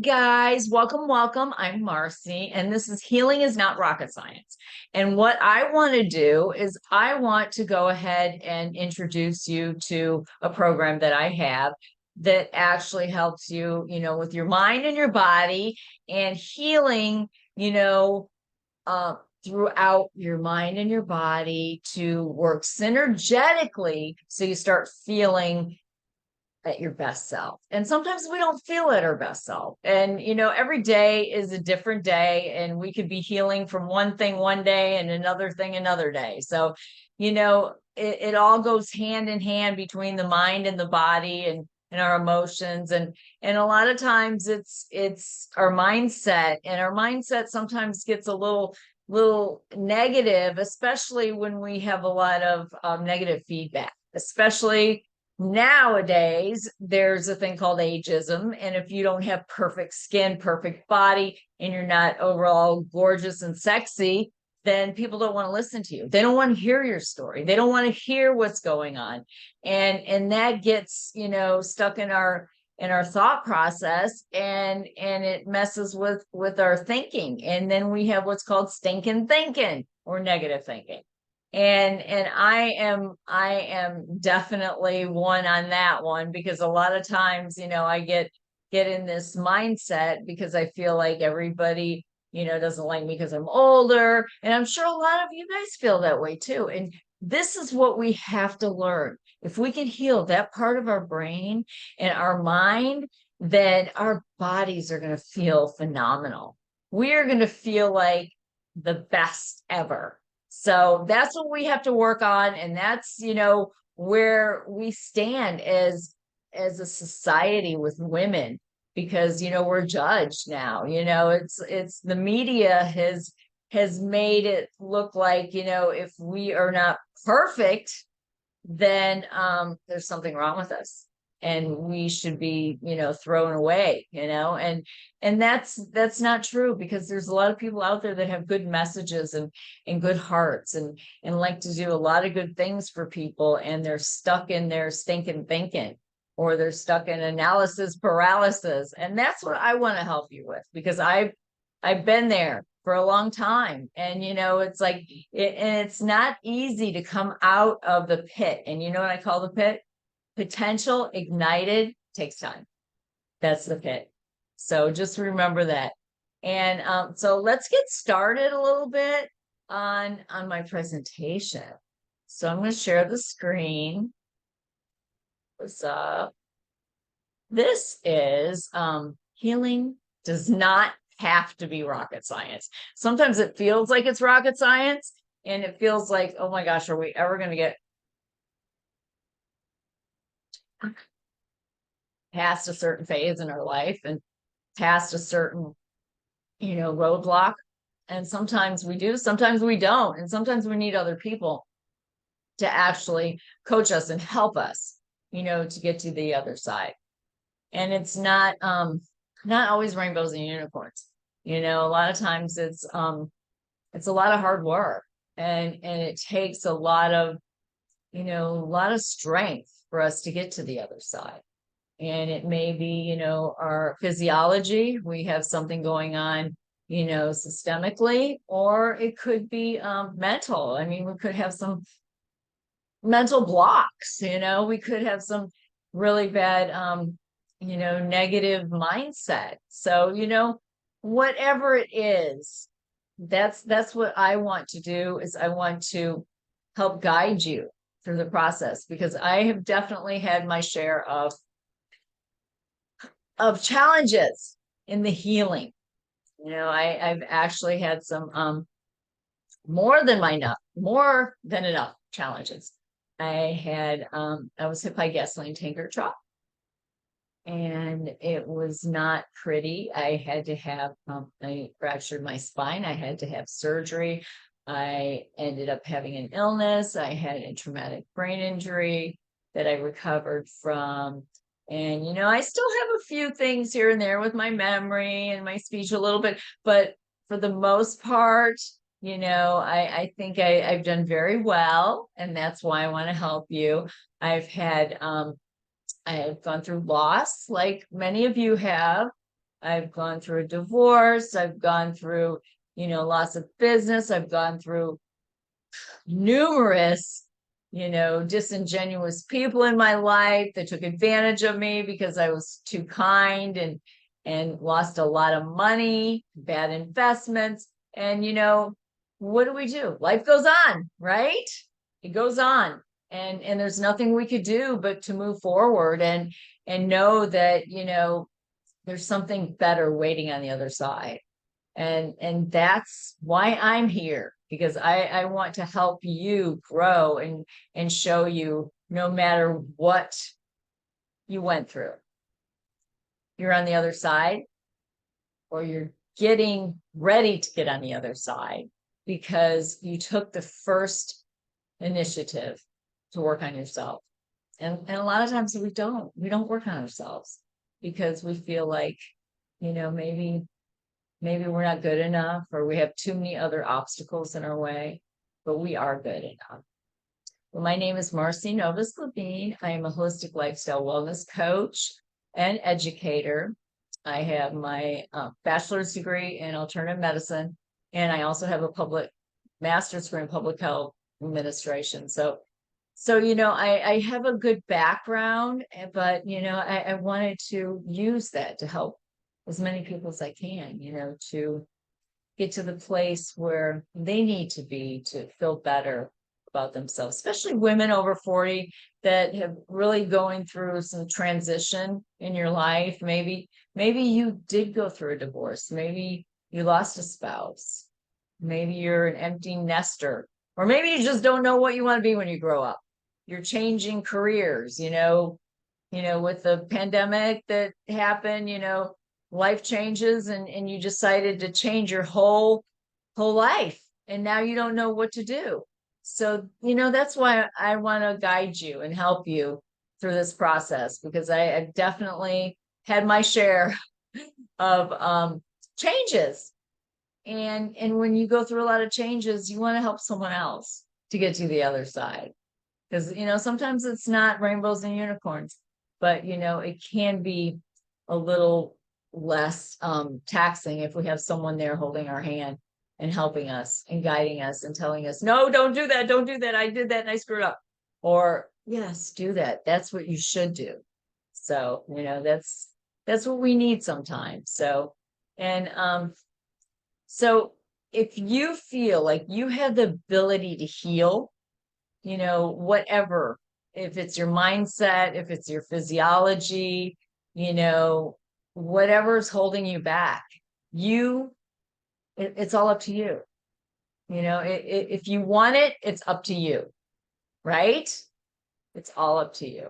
Guys, welcome. I'm Marcy, and this is Healing is Not Rocket Science. And what I want to do is I want to go ahead and introduce you to a program that I have that actually helps you, with your mind and your body and healing, you know, uh, throughout your mind and your body to work synergetically so you start feeling at your best self. And sometimes we don't feel at our best self. And, every day is a different day, and we could be healing from one thing one day and another thing another day. So, it all goes hand in hand between the mind and the body and our emotions. And a lot of times it's our mindset, and our mindset sometimes gets a little negative, especially when we have a lot of negative feedback, especially nowadays. There's a thing called ageism, and if you don't have perfect skin, perfect body, and you're not overall gorgeous and sexy, then people don't want to listen to you. They don't want to hear your story. They don't want to hear what's going on. And that gets, stuck in our thought process, and it messes with our thinking. And then we have what's called stinking thinking or negative thinking. And I am definitely one on that one, because a lot of times, I get in this mindset because I feel like everybody, doesn't like me because I'm older. And I'm sure a lot of you guys feel that way too. And this is what we have to learn. If we can heal that part of our brain and our mind, then our bodies are going to feel phenomenal. We are going to feel like the best ever. So that's what we have to work on. And that's, where we stand as a society with women, because, we're judged now. It's the media has made it look like, if we are not perfect, then there's something wrong with us, and we should be, thrown away, and that's not true, because there's a lot of people out there that have good messages and good hearts and like to do a lot of good things for people, and they're stuck in their stinking thinking, or they're stuck in analysis paralysis. And that's what I want to help you with, because I've been there for a long time. And, it's like, and it's not easy to come out of the pit. And you know what I call the pit? Potential ignited takes time. That's the pit. So just remember that. And so let's get started a little bit on my presentation. So I'm going to share the screen. What's up? This is healing does not have to be rocket science. Sometimes it feels like it's rocket science, and it feels like, oh my gosh, are we ever going to get past a certain phase in our life and past a certain, roadblock? And sometimes we do, sometimes we don't. And sometimes we need other people to actually coach us and help us, to get to the other side. And it's not always rainbows and unicorns. A lot of times it's a lot of hard work, and it takes a lot of, a lot of strength for us to get to the other side. And it may be, our physiology, we have something going on, systemically, or it could be mental. I mean, we could have some mental blocks, we could have some really bad negative mindset. So, whatever it is, that's what I want to do, is I want to help guide you through the process, because I have definitely had my share of challenges in the healing. I've actually had some more than enough challenges. I was hit by a gasoline tanker truck, and it was not pretty. I had to have, I fractured my spine. I had to have surgery. I ended up having an illness. I had a traumatic brain injury that I recovered from. And, I still have a few things here and there with my memory and my speech a little bit, but for the most part, I think I've done very well, and that's why I want to help you. I have gone through loss, like many of you have. I've gone through a divorce. I've gone through, loss of business. I've gone through numerous, disingenuous people in my life that took advantage of me because I was too kind, and lost a lot of money, bad investments. And what do? Life goes on, right? It goes on. And there's nothing we could do but to move forward and know that, there's something better waiting on the other side. And that's why I'm here, because I want to help you grow and show you, no matter what you went through, you're on the other side, or you're getting ready to get on the other side, because you took the first initiative to work on yourself. And a lot of times we don't work on ourselves because we feel like, maybe we're not good enough, or we have too many other obstacles in our way, but we are good enough. Well, my name is Marcy Novis-Levine. I am a holistic lifestyle wellness coach and educator. I have my bachelor's degree in alternative medicine, and I also have a master's degree in public health administration. So I have a good background, but I wanted to use that to help as many people as I can, to get to the place where they need to be to feel better about themselves, especially women over 40 that have really going through some transition in your life. Maybe you did go through a divorce. Maybe you lost a spouse. Maybe you're an empty nester, or maybe you just don't know what you want to be when you grow up. You're changing careers, with the pandemic that happened, life changes, and you decided to change your whole life, and now you don't know what to do. So that's why I want to guide you and help you through this process, because I've definitely had my share of changes, and when you go through a lot of changes, you want to help someone else to get to the other side, because sometimes it's not rainbows and unicorns, but it can be a little less taxing if we have someone there holding our hand and helping us and guiding us and telling us, no, don't do that, I did that and I screwed up, or yes, do that, that's what you should do. So that's what we need sometimes. So if you feel like you have the ability to heal, whatever, if it's your mindset, if it's your physiology, whatever's holding you back, it's all up to you. If you want it, it's up to you, right? It's all up to you.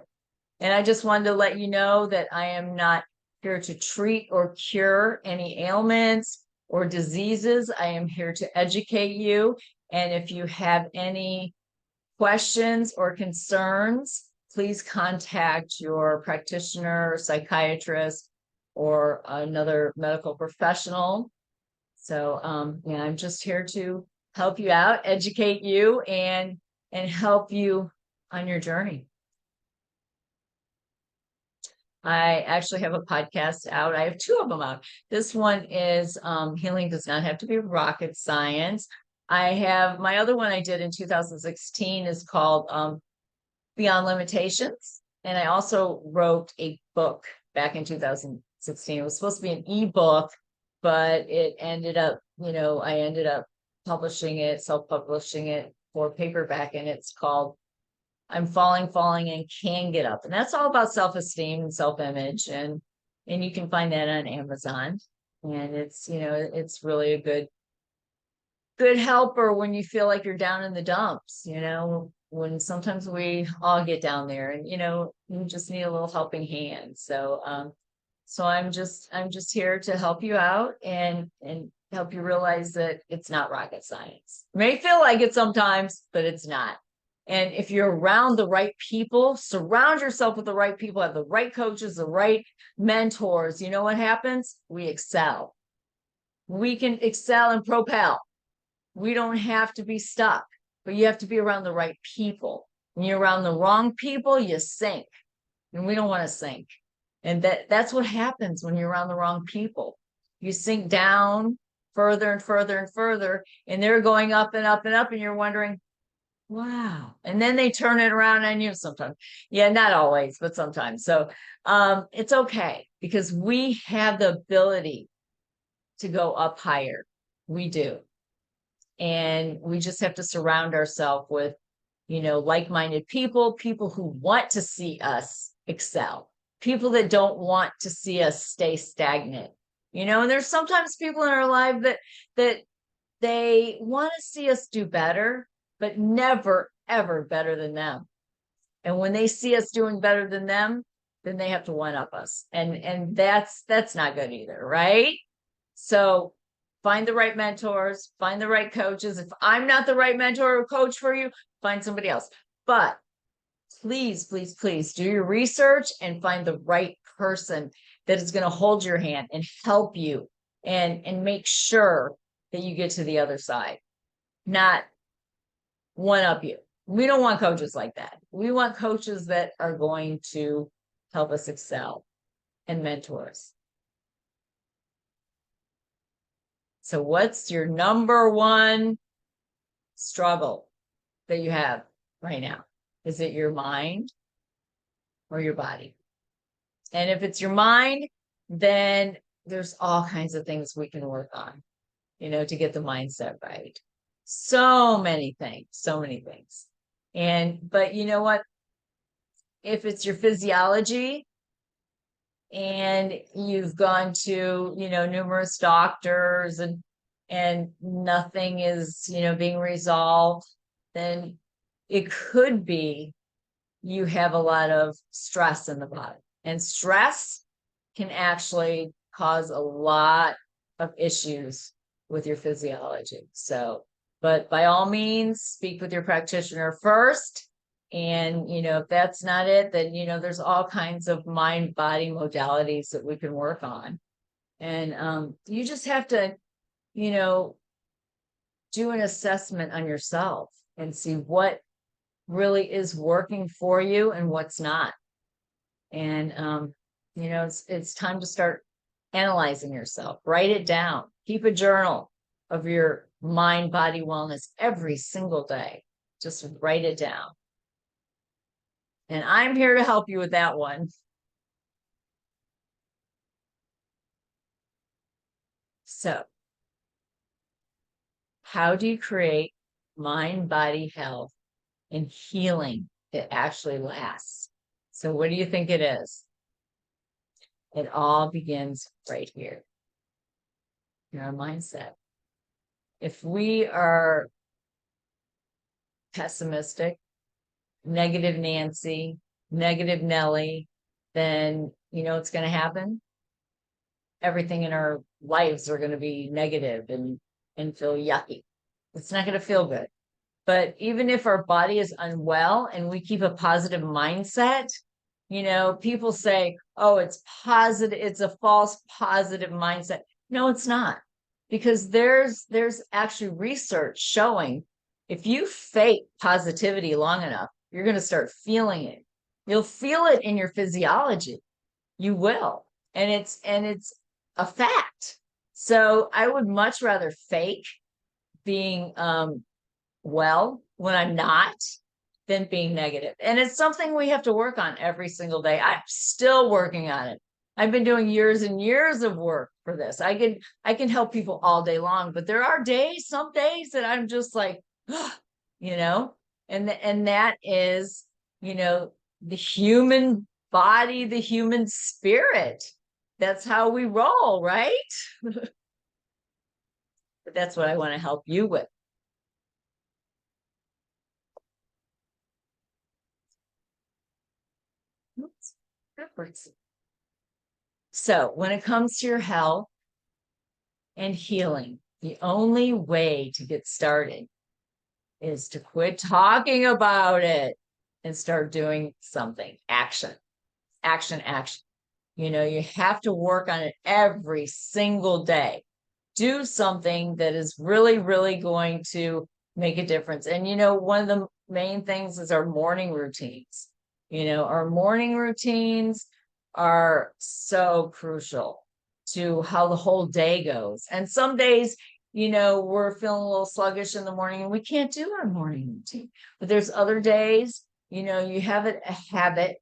And I just wanted to let you know that I am not here to treat or cure any ailments or diseases. I am here to educate you. And if you have any questions or concerns, please contact your practitioner, or psychiatrist, or another medical professional. So I'm just here to help you out, educate you, and help you on your journey. I actually have a podcast out. I have 2 of them out. This one is Healing Does Not Have to Be Rocket Science. I have my other one I did in 2016 is called Beyond Limitations. And I also wrote a book back in 2016. It was supposed to be an ebook, but it ended up, I ended up publishing it, self-publishing it for paperback, and it's called I'm Falling, and Can Get Up. And that's all about self-esteem and self-image. And you can find that on Amazon. And it's, it's really a good helper when you feel like you're down in the dumps, when sometimes we all get down there, and, you just need a little helping hand. So I'm just here to help you out and help you realize that it's not rocket science. It may feel like it sometimes, but it's not. And if you're around the right people, surround yourself with the right people, have the right coaches, the right mentors, you know what happens? We excel. We can excel and propel. We don't have to be stuck, but you have to be around the right people. When you're around the wrong people, you sink. And we don't want to sink. And that's what happens when you're around the wrong people. You sink down further and further and further, and they're going up and up and up, and you're wondering, wow. And then they turn it around on you sometimes. Yeah, not always, but sometimes. So it's okay, because we have the ability to go up higher. We do. And we just have to surround ourselves with, like-minded people, people who want to see us excel, people that don't want to see us stay stagnant. And there's sometimes people in our life that they want to see us do better, but never, ever better than them. And when they see us doing better than them, then they have to one up us. And that's not good either, right? So find the right mentors, find the right coaches. If I'm not the right mentor or coach for you, find somebody else. But please, please, please do your research and find the right person that is going to hold your hand and help you and make sure that you get to the other side, not one up you. We don't want coaches like that. We want coaches that are going to help us excel, and mentors. So what's your number one struggle that you have right now? Is it your mind or your body? And if it's your mind, then there's all kinds of things we can work on, to get the mindset right. So many things, so many things. But you know what? If it's your physiology and you've gone to, numerous doctors and nothing is, being resolved, then it could be you have a lot of stress in the body. And stress can actually cause a lot of issues with your physiology. So, but by all means, speak with your practitioner first. And, if that's not it, then, there's all kinds of mind-body modalities that we can work on. And you just have to, do an assessment on yourself and see what really is working for you and what's not. And, it's time to start analyzing yourself. Write it down. Keep a journal of your mind-body wellness every single day. Just write it down. And I'm here to help you with that one. So, how do you create mind-body health and healing that actually lasts? So what do you think it is? It all begins right here in our mindset. If we are pessimistic, negative Nancy, negative Nellie, then what's going to happen? Everything in our lives are going to be negative and feel yucky. It's not going to feel good. But even if our body is unwell and we keep a positive mindset, people say, oh, it's positive, it's a false positive mindset. No, it's not. Because there's actually research showing if you fake positivity long enough, you're going to start feeling it. You'll feel it in your physiology. You will. And it's a fact. So I would much rather fake being well when I'm not than being negative. And it's something we have to work on every single day. I'm still working on it. I've been doing years and years of work for this. I can help people all day long, but there are some days that I'm just like, and that is, the human body, the human spirit. That's how we roll, right? But that's what I want to help you with. Oops, backwards. So when it comes to your health and healing, the only way to get started is to quit talking about it and start doing something. Action, action, action. You have to work on it every single day. Do something that is really, really going to make a difference. And, one of the main things is our morning routines. Our morning routines are so crucial to how the whole day goes. And some days, we're feeling a little sluggish in the morning and we can't do our morning routine. But there's other days, you have it a habit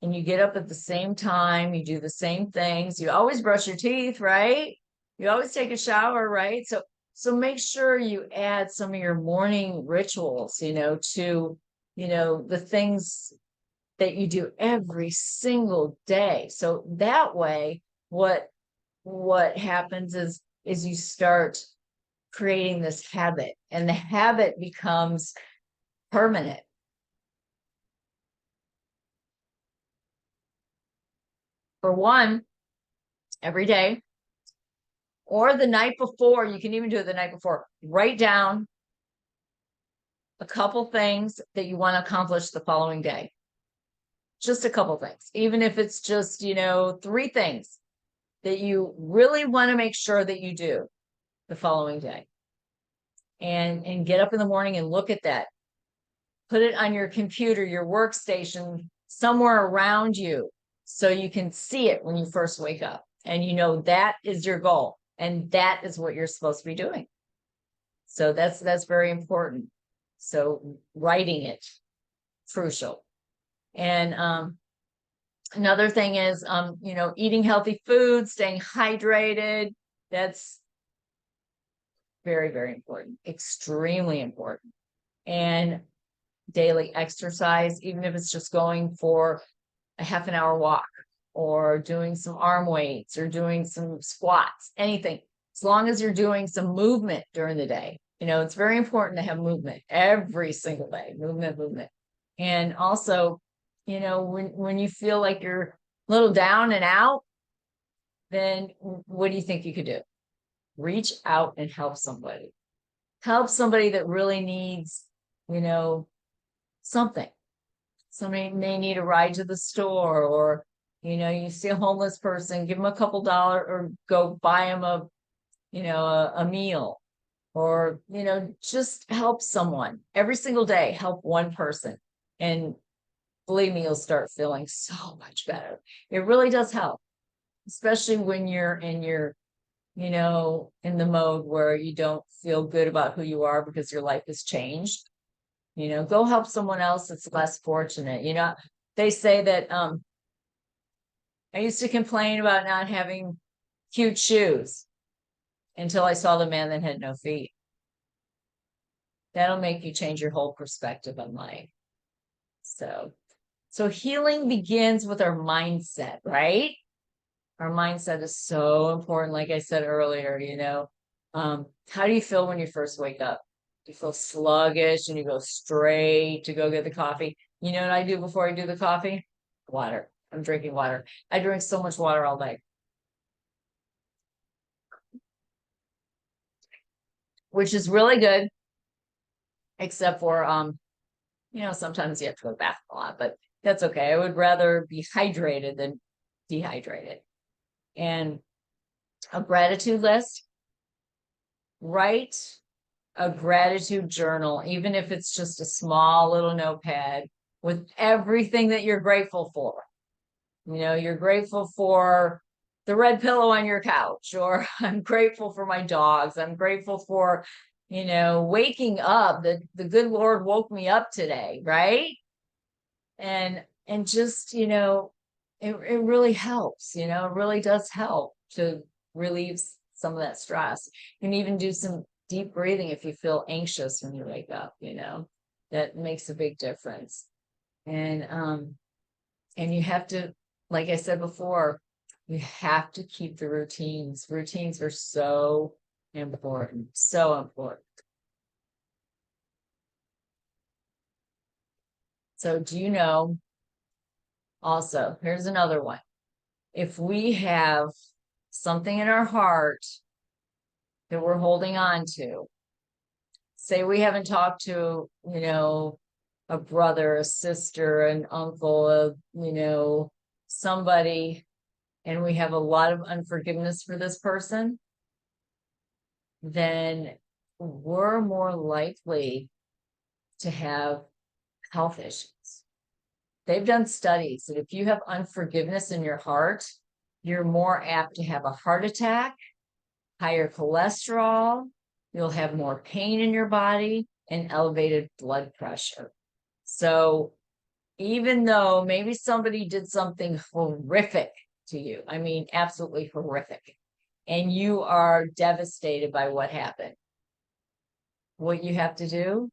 and you get up at the same time, you do the same things, you always brush your teeth, right? You always take a shower, right? So make sure you add some of your morning rituals, to, the things that you do every single day. So that way, what happens is you start creating this habit, and the habit becomes permanent. For one, every day or the night before, you can even do it the night before. Write down a couple things that you want to accomplish the following day. Just a couple things, even if it's just, 3 things that you really want to make sure that you do the following day. And get up in the morning and look at that. Put it on your computer, your workstation, somewhere around you so you can see it when you first wake up. And that is your goal. And that is what you're supposed to be doing. So that's very important. So writing it, crucial. And another thing is, eating healthy food, staying hydrated. That's very, very important, extremely important. And daily exercise, even if it's just going for a half an hour walk or doing some arm weights or doing some squats, anything, as long as you're doing some movement during the day. It's very important to have movement every single day, movement. And also, when you feel like you're a little down and out, then what do you think you could do? Reach out and help somebody. Help somebody that really needs, something. Somebody may need a ride to the store, or, you see a homeless person, give them a couple dollars, or go buy them a meal, or, just help someone every single day, help one person. And believe me, you'll start feeling so much better. It really does help, especially when you're in in the mode where you don't feel good about who you are because your life has changed. Go help someone else that's less fortunate. They say that I used to complain about not having cute shoes until I saw the man that had no feet. That'll make you change your whole perspective on life. So healing begins with our mindset, right? Our mindset is so important. Like I said earlier, how do you feel when you first wake up? Do you feel sluggish and you go straight to go get the coffee? You know what I do before I do the coffee? Water. I'm drinking water. I drink so much water all day, which is really good, except for, sometimes you have to go to the bathroom a lot, but that's okay. I would rather be hydrated than dehydrated. And a gratitude list, write a gratitude journal, even if it's just a small little notepad with everything that you're grateful for. You're grateful for the red pillow on your couch, or I'm grateful for my dogs. I'm grateful for, waking up. The good Lord woke me up today, right? And just, it really helps, it really does help to relieve some of that stress. You can even do some deep breathing if you feel anxious when you wake up, that makes a big difference. And you have to, like I said before, you have to keep the routines. Routines are so important, so important. So do you know, also, here's another one. If we have something in our heart that we're holding on to, say we haven't talked to, a brother, a sister, an uncle, somebody, and we have a lot of unforgiveness for this person, then we're more likely to have health issues. they've done studies that if you have unforgiveness in your heart, you're more apt to have a heart attack, higher cholesterol, you'll have more pain in your body, and elevated blood pressure. So even though maybe somebody did something horrific to you, I mean, absolutely horrific, and you are devastated by what happened, what you have to do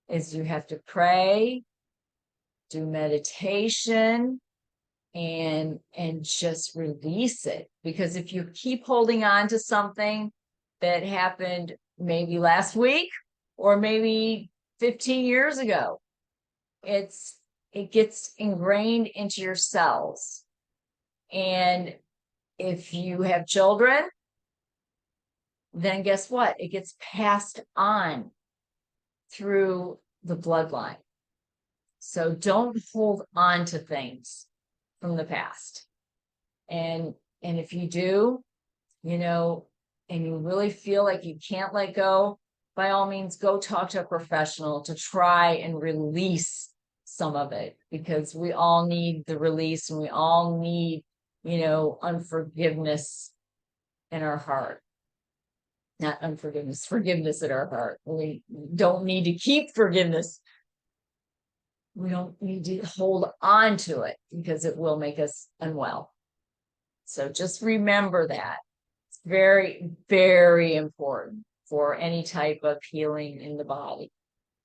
is you have to pray, do meditation, and just release it. Because if you keep holding on to something that happened maybe last week or maybe 15 years ago, it gets ingrained into your cells. And if you have children, then guess what? It gets passed on through the bloodline. So don't hold on to things from the past. And if you do, you know, and you really feel like you can't let go, by all means, go talk to a professional to try and release some of it, because we all need the release, and we all need, you know, unforgiveness in our heart. Not unforgiveness, forgiveness in our heart. We don't need to keep forgiveness. We don't need to hold on to it, because it will make us unwell. So just remember that. It's very, very important for any type of healing in the body.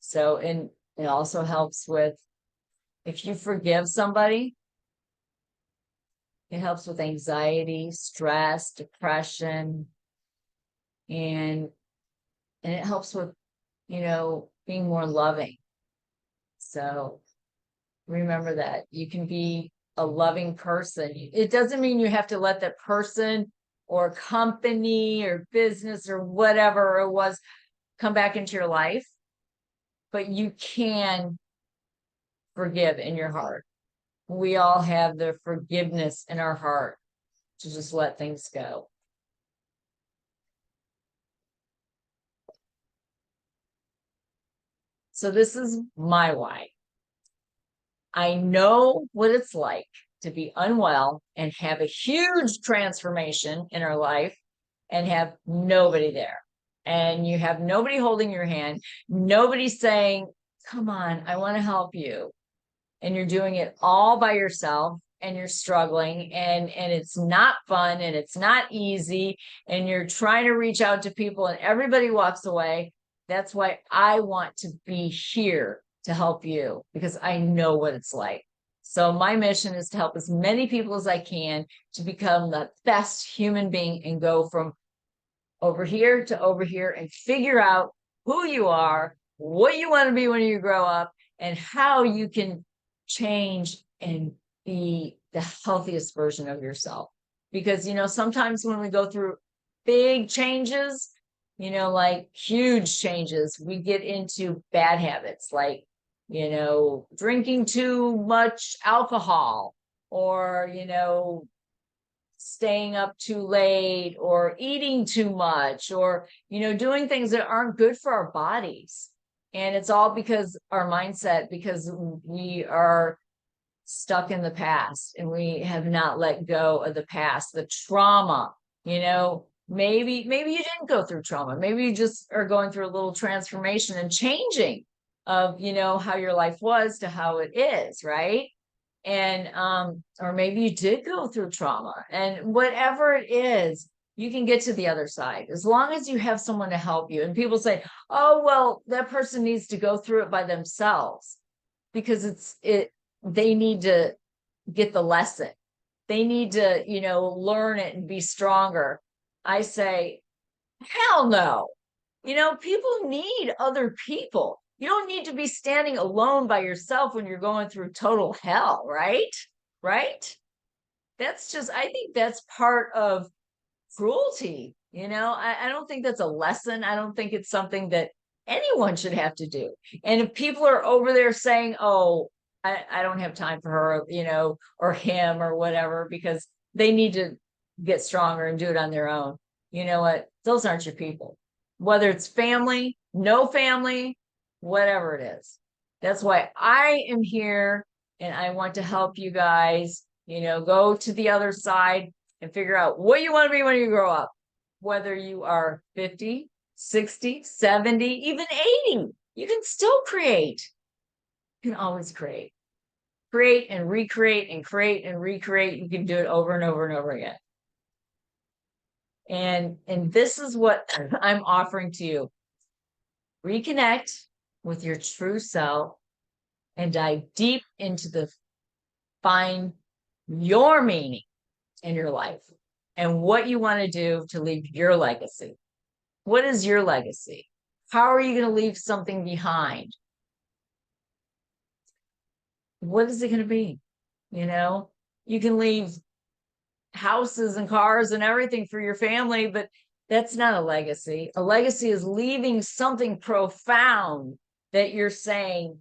So, and it also helps with, if you forgive somebody, it helps with anxiety, stress, depression, and it helps with, you know, being more loving. So remember that you can be a loving person. It doesn't mean you have to let that person or company or business or whatever it was come back into your life, but you can forgive in your heart. We all have the forgiveness in our heart to just let things go. So this is my why. I know what it's like to be unwell and have a huge transformation in our life and have nobody there. And you have nobody holding your hand, nobody saying, come on, I want to help you. And you're doing it all by yourself, and you're struggling, and it's not fun, and it's not easy, and you're trying to reach out to people and everybody walks away. That's why I want to be here to help you, because I know what it's like. So my mission is to help as many people as I can to become the best human being and go from over here to over here and figure out who you are, what you want to be when you grow up, and how you can change and be the healthiest version of yourself. Because, you know, sometimes when we go through big changes, you know, like huge changes, we get into bad habits, like, you know, drinking too much alcohol, or, you know, staying up too late, or eating too much, or, you know, doing things that aren't good for our bodies. And it's all because our mindset, because we are stuck in the past and we have not let go of the past, the trauma. You know, maybe you didn't go through trauma. Maybe you just are going through a little transformation and changing of, you know, how your life was to how it is, right? And or maybe you did go through trauma, and whatever it is, you can get to the other side as long as you have someone to help you. And people say, oh, well, that person needs to go through it by themselves, because they need to get the lesson. They need to, you know, learn it and be stronger. I say, hell no. You know, people need other people. You don't need to be standing alone by yourself when you're going through total hell, right? Right? That's just, I think that's part of cruelty. You know, I don't think that's a lesson. I don't think it's something that anyone should have to do. And if people are over there saying, oh, I don't have time for her, you know, or him or whatever, because they need to get stronger and do it on their own, you know what? Those aren't your people. Whether it's family, no family, whatever it is. That's why I am here And I want to help you guys, go to the other side and figure out what you want to be when you grow up, whether you are 50, 60, 70, even 80, you can still create. You can always create. Create and recreate and create and recreate. You can do it over and over and over again. And this is what I'm offering to you. Reconnect with your true self and dive deep into the find your meaning in your life and what you want to do to leave your legacy. What is your legacy? How are you going to leave something behind? What is it going to be? You can leave houses and cars and everything for your family, but that's not a legacy. A legacy is leaving something profound that you're saying,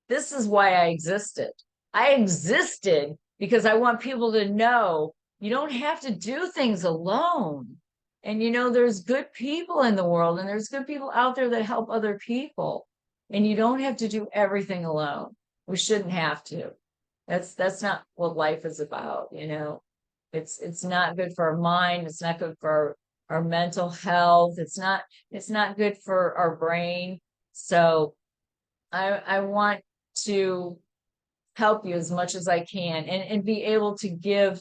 this is why I existed. I existed because I want people to know you don't have to do things alone. And there's good people in the world, and there's good people out there that help other people. And you don't have to do everything alone. We shouldn't have to. That's not what life is about, It's not good for our mind, it's not good for our mental health, it's not good for our brain. So I want to help you as much as I can and be able to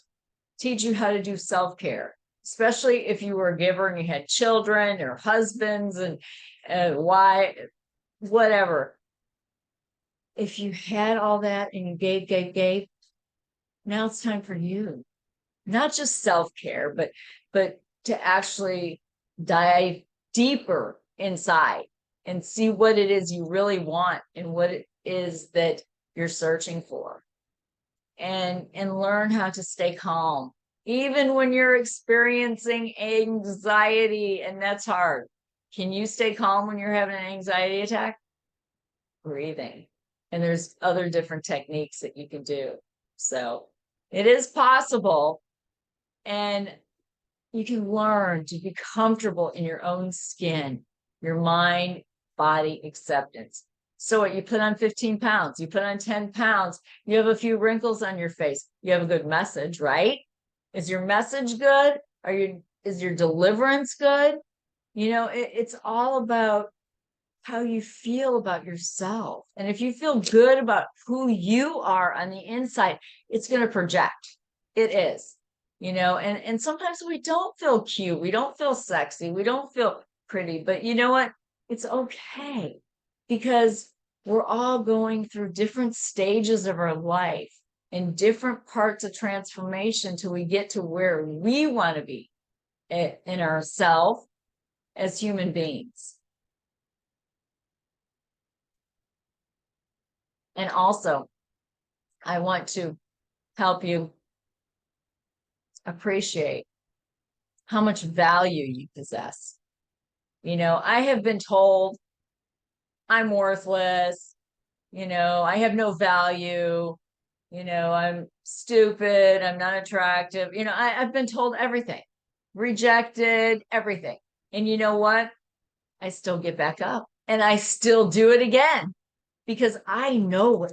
teach you how to do self-care, especially if you were a giver and you had children or husbands and why, whatever. If you had all that and you gave, now it's time for you. Not just self-care, but to actually dive deeper inside and see what it is you really want and what it is that you're searching for. And learn how to stay calm, even when you're experiencing anxiety, and that's hard. Can you stay calm when you're having an anxiety attack? Breathing. And there's other different techniques that you can do. So it is possible. And you can learn to be comfortable in your own skin, your mind, body acceptance. So what, you put on 15 pounds, you put on 10 pounds, you have a few wrinkles on your face, you have a good message, right? Is your message good? Is your deliverance good? It's all about how you feel about yourself. And if you feel good about who you are on the inside, it's going to project. It is. And sometimes we don't feel cute, we don't feel sexy, we don't feel pretty, but you know what? It's okay, because we're all going through different stages of our life and different parts of transformation till we get to where we want to be in ourselves as human beings. And also, I want to help you appreciate how much value you possess. I have been told I'm worthless, I have no value, I'm stupid, I'm not attractive. I've been told everything, rejected, everything. And you know what? I still get back up and I still do it again, because I know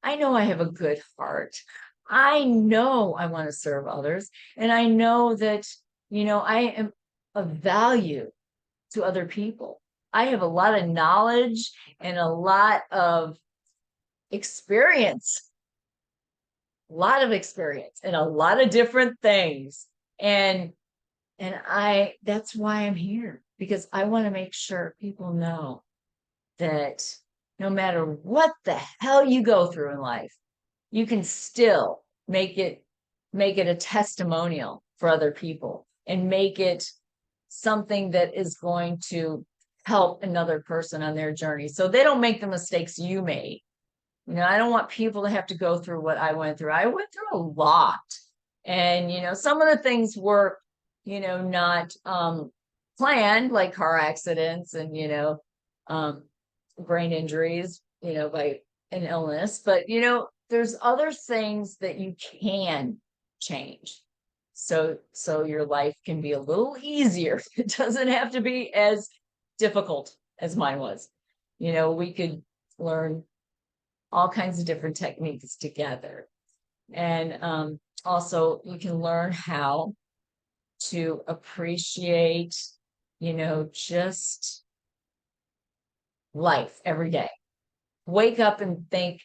I know I have a good heart. I know I want to serve others. And I know that, I am of value to other people. I have a lot of knowledge and a lot of experience, in a lot of different things. And that's why I'm here, because I want to make sure people know that no matter what the hell you go through in life, you can still make it a testimonial for other people and make it something that is going to help another person on their journey, so they don't make the mistakes you made. I don't want people to have to go through what I went through. I went through a lot. And, some of the things were, not planned, like car accidents and, brain injuries, by an illness. But, there's other things that you can change. So your life can be a little easier. It doesn't have to be as difficult as mine was. We could learn all kinds of different techniques together. And also you can learn how to appreciate, just life every day. Wake up and think,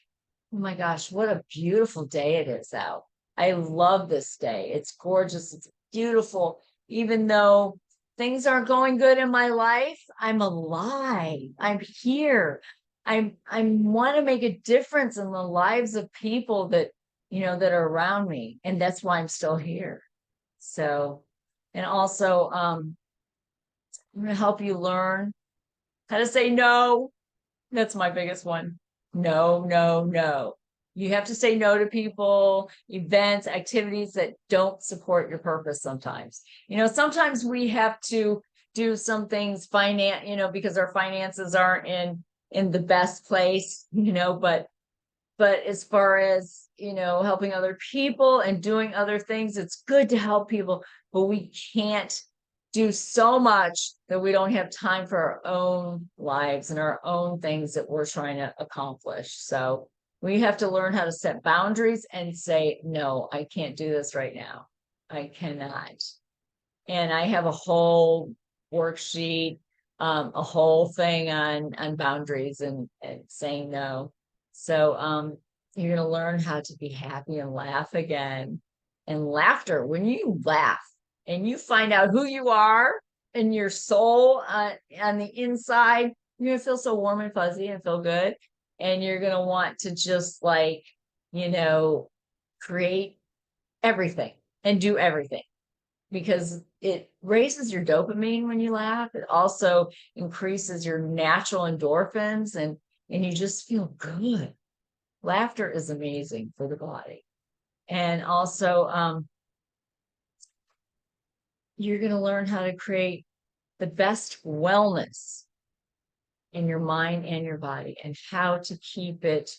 oh my gosh, what a beautiful day it is out. I love this day. It's gorgeous. It's beautiful. Even though things aren't going good in my life, I'm alive. I'm here. I want to make a difference in the lives of people that are around me. And that's why I'm still here. So, and also, I'm going to help you learn how to say no. That's my biggest one. No, no, no. You have to say no to people, events, activities that don't support your purpose sometimes. Sometimes we have to do some things because our finances aren't in the best place, but as far as, helping other people and doing other things, it's good to help people, but we can't do so much that we don't have time for our own lives and our own things that we're trying to accomplish. So we have to learn how to set boundaries and say, no, I can't do this right now. I cannot. And I have a whole worksheet, a whole thing on boundaries and saying no. So you're going to learn how to be happy and laugh again. And laughter, when you laugh and you find out who you are and your soul on the inside, you're going to feel so warm and fuzzy and feel good. And you're going to want to just create everything and do everything, because it raises your dopamine when you laugh. It also increases your natural endorphins and you just feel good. Laughter is amazing for the body. And also, you're going to learn how to create the best wellness in your mind and your body, and how to keep it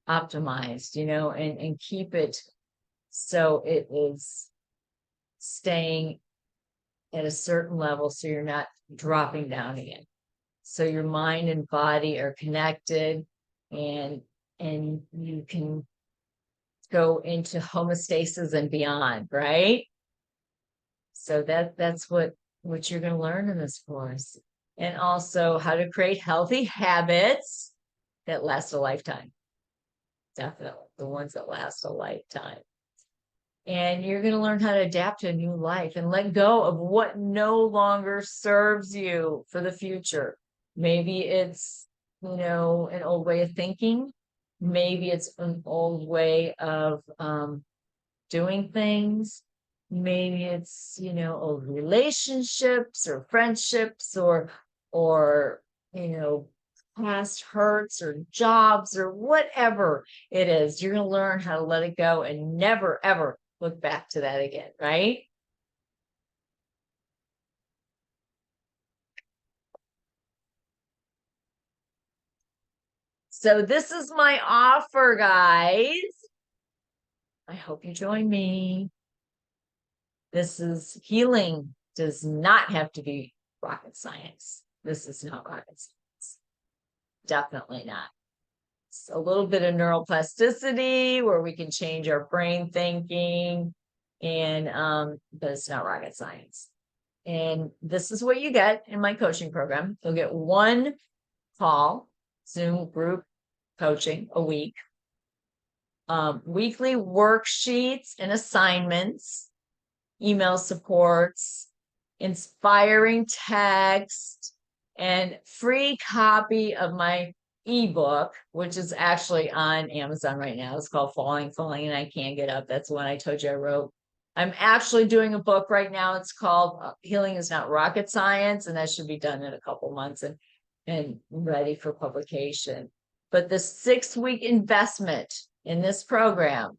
optimized, and keep it so it is staying at a certain level so you're not dropping down again. So your mind and body are connected, and you can go into homeostasis and beyond, right? So that's what you're going to learn in this course. And also how to create healthy habits that last a lifetime. Definitely the ones that last a lifetime. And you're going to learn how to adapt to a new life and let go of what no longer serves you for the future. Maybe it's, an old way of thinking. Maybe it's an old way of doing things. Maybe it's, old relationships or friendships or, past hurts or jobs or whatever it is. You're going to learn how to let it go and never, ever look back to that again, right? So this is my offer, guys. I hope you join me. This is healing. Does not have to be rocket science. This is not rocket science. Definitely not. It's a little bit of neuroplasticity where we can change our brain thinking, but it's not rocket science. And this is what you get in my coaching program. You'll get one call, Zoom group coaching a week, weekly worksheets and assignments, email supports, inspiring text, and free copy of my ebook, which is actually on Amazon right now. It's called Falling, and I Can't Get Up. That's the one I told you I wrote. I'm actually doing a book right now. It's called Healing is Not Rocket Science, and that should be done in a couple months and ready for publication. But the 6-week investment in this program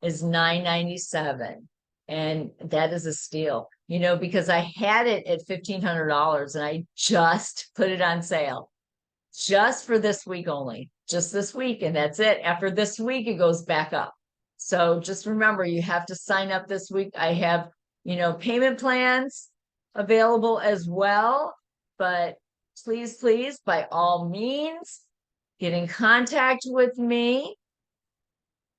is $997. And that is a steal, because I had it at $1,500 and I just put it on sale just for this week only, just this week. And that's it. After this week, it goes back up. So just remember, you have to sign up this week. I have, payment plans available as well, but please, by all means, get in contact with me.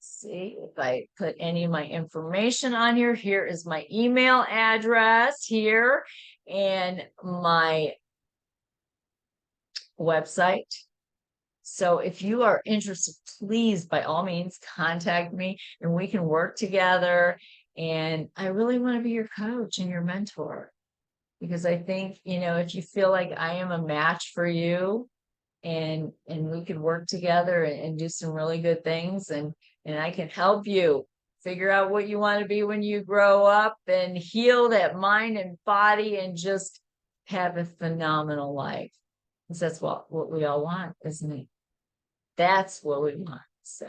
See if I put any of my information on here. Here is my email address here and my website. So if you are interested, please, by all means, contact me and we can work together. And I really want to be your coach and your mentor because I think, if you feel like I am a match for you and we could work together and do some really good things and I can help you figure out what you want to be when you grow up and heal that mind and body and just have a phenomenal life. Because that's what we all want, isn't it? That's what we want. So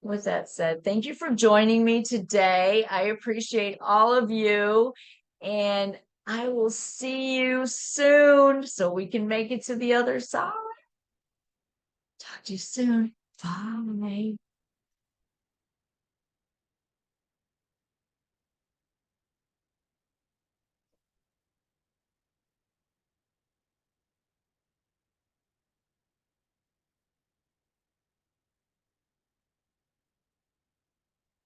with that said, thank you for joining me today. I appreciate all of you and I will see you soon so we can make it to the other side. Talk to you soon. Bye.